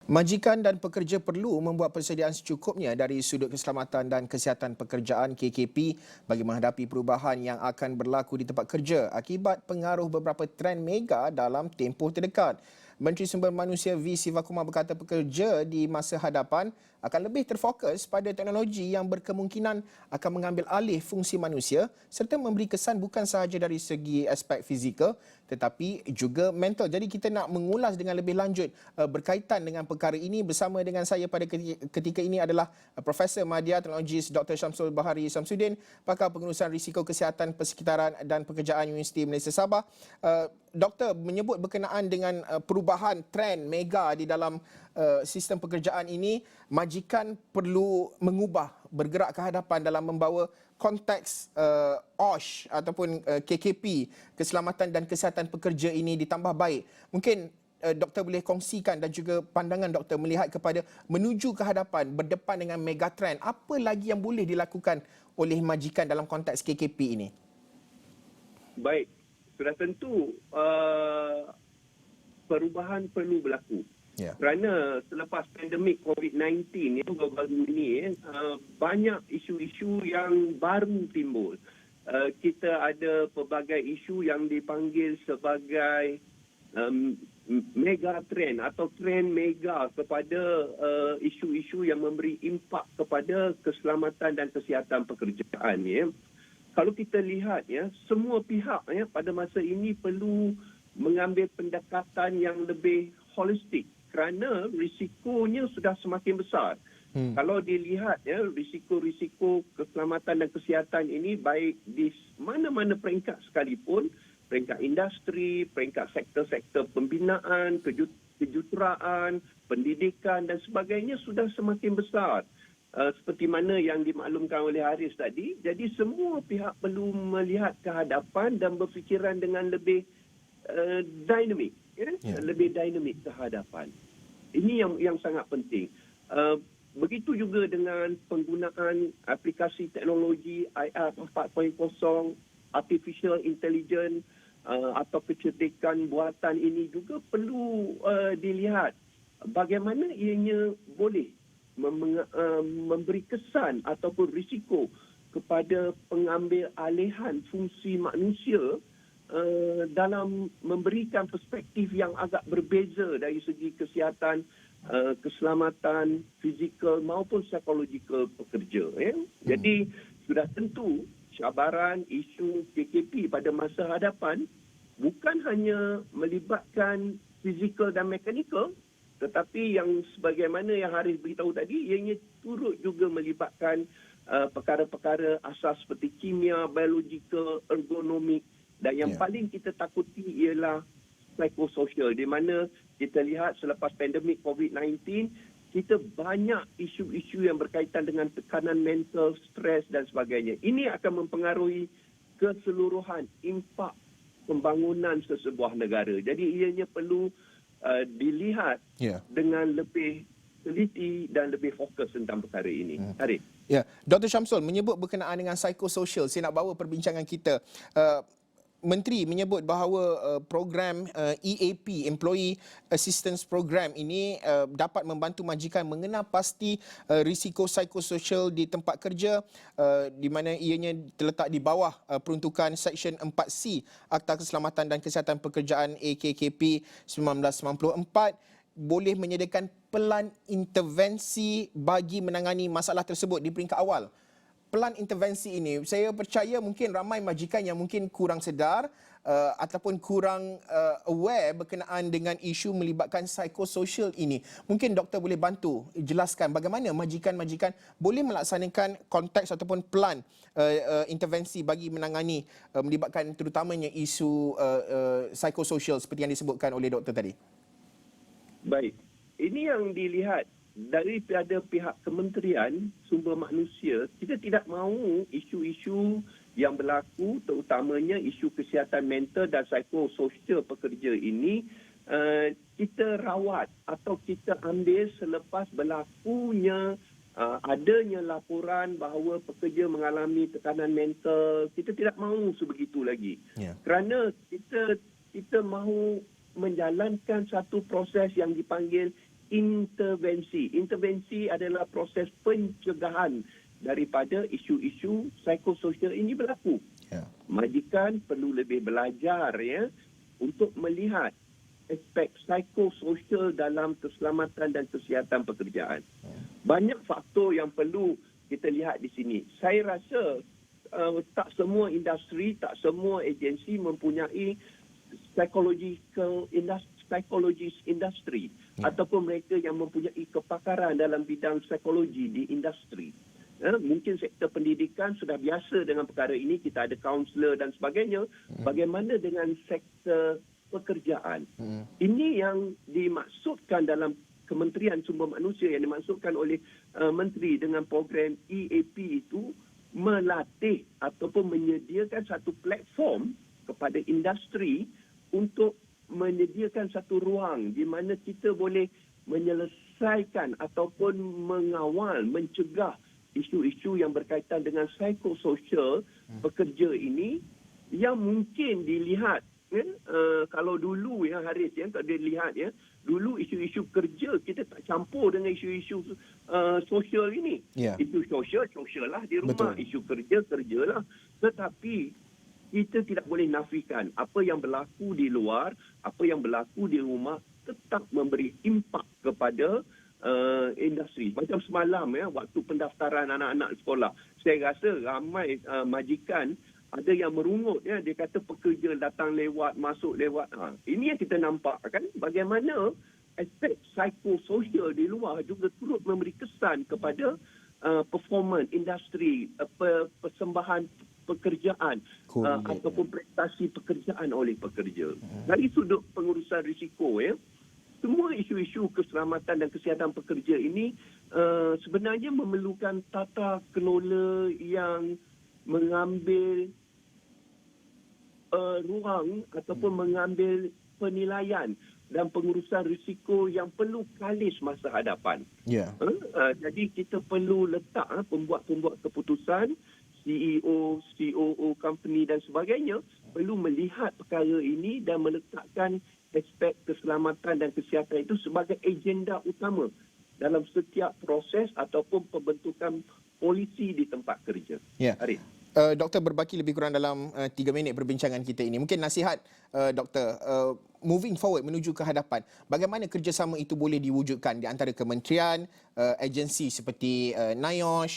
Majikan dan pekerja perlu membuat persediaan secukupnya dari sudut keselamatan dan kesihatan pekerjaan KKP bagi menghadapi perubahan yang akan berlaku di tempat kerja akibat pengaruh beberapa trend mega dalam tempoh terdekat. Menteri Sumber Manusia V. Sivakumar berkata pekerja di masa hadapan akan lebih terfokus pada teknologi yang berkemungkinan akan mengambil alih fungsi manusia serta memberi kesan bukan sahaja dari segi aspek fizikal tetapi juga mental. Jadi kita nak mengulas dengan lebih lanjut berkaitan dengan perkara ini bersama dengan saya pada ketika ini adalah Profesor Madya Teknologis Dr. Syamsul Bahari Samsudin, pakar pengurusan risiko kesihatan persekitaran dan pekerjaan Universiti Malaysia Sabah. Doktor menyebut berkenaan dengan perubahan trend mega di dalam sistem pekerjaan ini, majikan perlu mengubah, bergerak ke hadapan dalam membawa konteks OSH ataupun KKP, keselamatan dan kesihatan pekerja ini ditambah baik. Mungkin doktor boleh kongsikan dan juga pandangan doktor melihat kepada menuju ke hadapan berdepan dengan megatrend, apa lagi yang boleh dilakukan oleh majikan dalam konteks KKP ini? Baik, sudah tentu perubahan perlu berlaku. Yeah. Kerana selepas pandemik COVID-19 yang baru ini, banyak isu-isu yang baru timbul. Kita ada pelbagai isu yang dipanggil sebagai mega trend atau trend mega kepada isu-isu yang memberi impak kepada keselamatan dan kesihatan pekerjaan. Ya. Kalau kita lihat, ya, semua pihak ya, pada masa ini perlu mengambil pendekatan yang lebih holistik kerana risikonya sudah semakin besar. Kalau dilihat, ya, risiko-risiko keselamatan dan kesihatan ini baik di mana-mana peringkat sekalipun, peringkat industri, peringkat sektor-sektor pembinaan, kejuruteraan, pendidikan dan sebagainya sudah semakin besar. Seperti mana yang dimaklumkan oleh Haris tadi. Jadi semua pihak perlu melihat ke hadapan dan berfikiran dengan lebih dinamik, ya? Lebih dinamik ke hadapan. Ini yang sangat penting. Begitu juga dengan penggunaan aplikasi teknologi IR 4.0, artificial intelligence atau kecerdikan buatan ini juga perlu dilihat bagaimana ianya boleh memberi kesan ataupun risiko kepada pengambil alihan fungsi manusia dalam memberikan perspektif yang agak berbeza dari segi kesihatan, keselamatan fizikal maupun psikologikal pekerja. Ya. Jadi sudah tentu cabaran isu KKP pada masa hadapan bukan hanya melibatkan fizikal dan mekanikal, tetapi yang sebagaimana yang Haris beritahu tadi, ianya turut juga melibatkan perkara-perkara asas seperti kimia, biologikal, ergonomik. Dan yang paling kita takuti ialah psikososial, di mana kita lihat selepas pandemik COVID-19, kita banyak isu-isu yang berkaitan dengan tekanan mental, stres dan sebagainya. Ini akan mempengaruhi keseluruhan impak pembangunan sesebuah negara. Jadi ianya perlu dilihat dengan lebih teliti dan lebih fokus tentang perkara ini. Haris. Ya, Dr. Syamsul menyebut berkenaan dengan psikososial. Saya nak bawa perbincangan kita. Menteri menyebut bahawa program EAP, Employee Assistance Program ini dapat membantu majikan mengenal pasti risiko psikososial di tempat kerja di mana ianya terletak di bawah peruntukan Seksyen 4C Akta Keselamatan dan Kesihatan Pekerjaan AKKP 1994 boleh menyediakan pelan intervensi bagi menangani masalah tersebut di peringkat awal. Pelan intervensi ini, saya percaya mungkin ramai majikan yang mungkin kurang sedar ataupun kurang aware berkenaan dengan isu melibatkan psikososial ini. Mungkin doktor boleh bantu jelaskan bagaimana majikan-majikan boleh melaksanakan konteks ataupun pelan intervensi bagi menangani melibatkan terutamanya isu psikososial seperti yang disebutkan oleh doktor tadi. Baik, ini yang dilihat daripada pihak Kementerian Sumber Manusia. Kita tidak mahu isu-isu yang berlaku, terutamanya isu kesihatan mental dan psikososial pekerja ini kita rawat atau kita ambil selepas berlakunya adanya laporan bahawa pekerja mengalami tekanan mental. Kita tidak mahu sebegitu lagi. Kerana kita mahu menjalankan satu proses yang dipanggil intervensi. Intervensi adalah proses pencegahan daripada isu-isu psikososial ini berlaku. Majikan perlu lebih belajar untuk melihat aspek psikososial dalam keselamatan dan kesihatan pekerjaan. Banyak faktor yang perlu kita lihat di sini. Saya rasa tak semua industri, tak semua agensi mempunyai psychologist industri ataupun mereka yang mempunyai kepakaran dalam bidang psikologi di industri. Mungkin sektor pendidikan sudah biasa dengan perkara ini, kita ada kaunselor dan sebagainya. Bagaimana dengan sektor pekerjaan? Ini yang dimaksudkan dalam Kementerian Sumber Manusia, yang dimaksudkan oleh Menteri dengan program EAP itu, melatih ataupun menyediakan satu platform kepada industri untuk menyediakan satu ruang di mana kita boleh menyelesaikan ataupun mengawal, mencegah isu-isu yang berkaitan dengan psikososial pekerja ini yang mungkin dilihat kalau dulu Haris kalau dilihat dulu isu-isu kerja kita tak campur dengan isu-isu sosial ini. Isu sosial lah di rumah. Betul. Isu kerjalah. Tetapi kita tidak boleh nafikan apa yang berlaku di luar, apa yang berlaku di rumah tetap memberi impak kepada industri. Macam semalam waktu pendaftaran anak-anak sekolah, saya rasa ramai majikan ada yang merungut dia kata pekerja datang lewat, masuk lewat. Ini yang kita nampak kan, bagaimana aspek psikososial di luar juga turut memberi kesan kepada performance industri, persembahan pekerjaan ataupun prestasi pekerjaan oleh pekerja. Dari sudut pengurusan risiko semua isu-isu keselamatan dan kesihatan pekerja ini sebenarnya memerlukan tata kelola yang mengambil ruang ataupun mengambil penilaian dan pengurusan risiko yang perlu kalis masa hadapan. Jadi kita perlu letak pembuat-pembuat keputusan, CEO, COO company dan sebagainya perlu melihat perkara ini dan meletakkan aspek keselamatan dan kesihatan itu sebagai agenda utama dalam setiap proses ataupun pembentukan polisi di tempat kerja. Arif. Doktor, berbaki lebih kurang dalam 3 minit perbincangan kita ini. Mungkin nasihat Doktor, moving forward menuju ke hadapan, bagaimana kerjasama itu boleh diwujudkan di antara kementerian, agensi seperti NIOSH,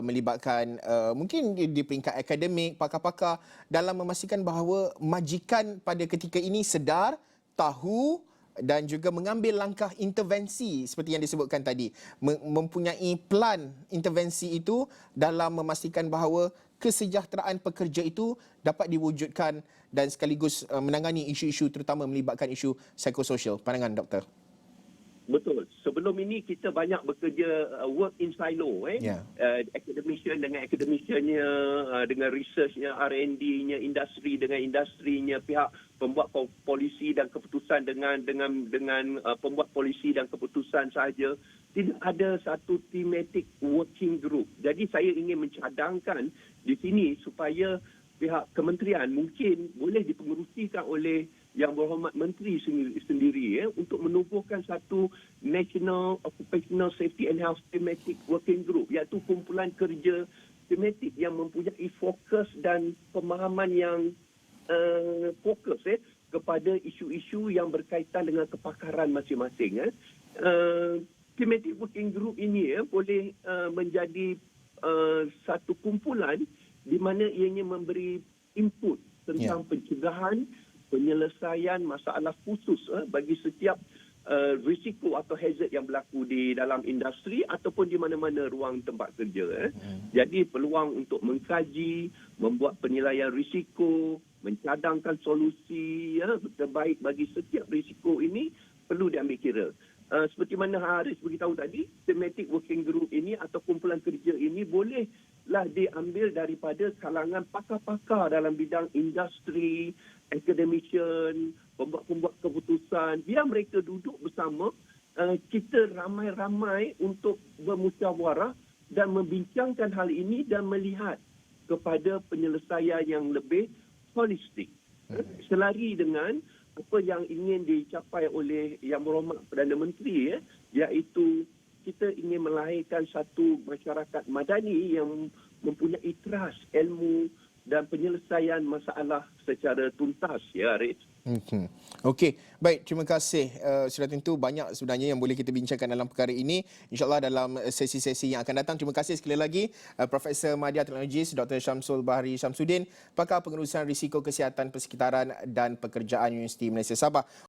melibatkan mungkin di peringkat akademik, pakar-pakar dalam memastikan bahawa majikan pada ketika ini sedar, tahu dan juga mengambil langkah intervensi seperti yang disebutkan tadi, mempunyai plan intervensi itu dalam memastikan bahawa kesejahteraan pekerja itu dapat diwujudkan dan sekaligus menangani isu-isu terutama melibatkan isu psikososial. Pandangan doktor? Betul. Sebelum ini kita banyak bekerja work in silo. Academician dengan academiciannya, dengan researchnya, R&D-nya, industri dengan industrinya, pihak pembuat polisi dan keputusan dengan pembuat polisi dan keputusan sahaja. Tidak ada satu thematic working group. Jadi saya ingin mencadangkan di sini supaya pihak kementerian mungkin boleh dipengerusikan oleh Yang Berhormat Menteri sendiri untuk menubuhkan satu National Occupational Safety and Health Thematic Working Group, iaitu kumpulan kerja tematik yang mempunyai fokus dan pemahaman yang fokus kepada isu-isu yang berkaitan dengan kepakaran masing-masing. Thematic Working Group ini boleh menjadi satu kumpulan di mana ianya memberi input tentang pencegahan, penyelesaian masalah khusus bagi setiap risiko atau hazard yang berlaku di dalam industri ataupun di mana-mana ruang tempat kerja. Jadi peluang untuk mengkaji, membuat penilaian risiko, mencadangkan solusi terbaik bagi setiap risiko ini perlu diambil kira. Seperti mana Haris beritahu tadi, thematic working group ini atau kumpulan kerja ini bolehlah diambil daripada kalangan pakar-pakar dalam bidang industri, academician, pembuat-pembuat keputusan. Biar mereka duduk bersama, kita ramai-ramai untuk bermusyawarah dan membincangkan hal ini dan melihat kepada penyelesaian yang lebih holistik. Selari dengan apa yang ingin dicapai oleh Yang Berhormat Perdana Menteri, iaitu kita ingin melahirkan satu masyarakat madani yang mempunyai trust, ilmu dan penyelesaian masalah secara tuntas, ya Arif. Okey, baik, terima kasih. Sudah tentu banyak sebenarnya yang boleh kita bincangkan dalam perkara ini. InsyaAllah dalam sesi-sesi yang akan datang. Terima kasih sekali lagi Profesor Madya Teknologis Dr. Syamsul Bahari Syamsuddin, pakar pengurusan risiko kesihatan persekitaran dan pekerjaan Universiti Malaysia Sabah.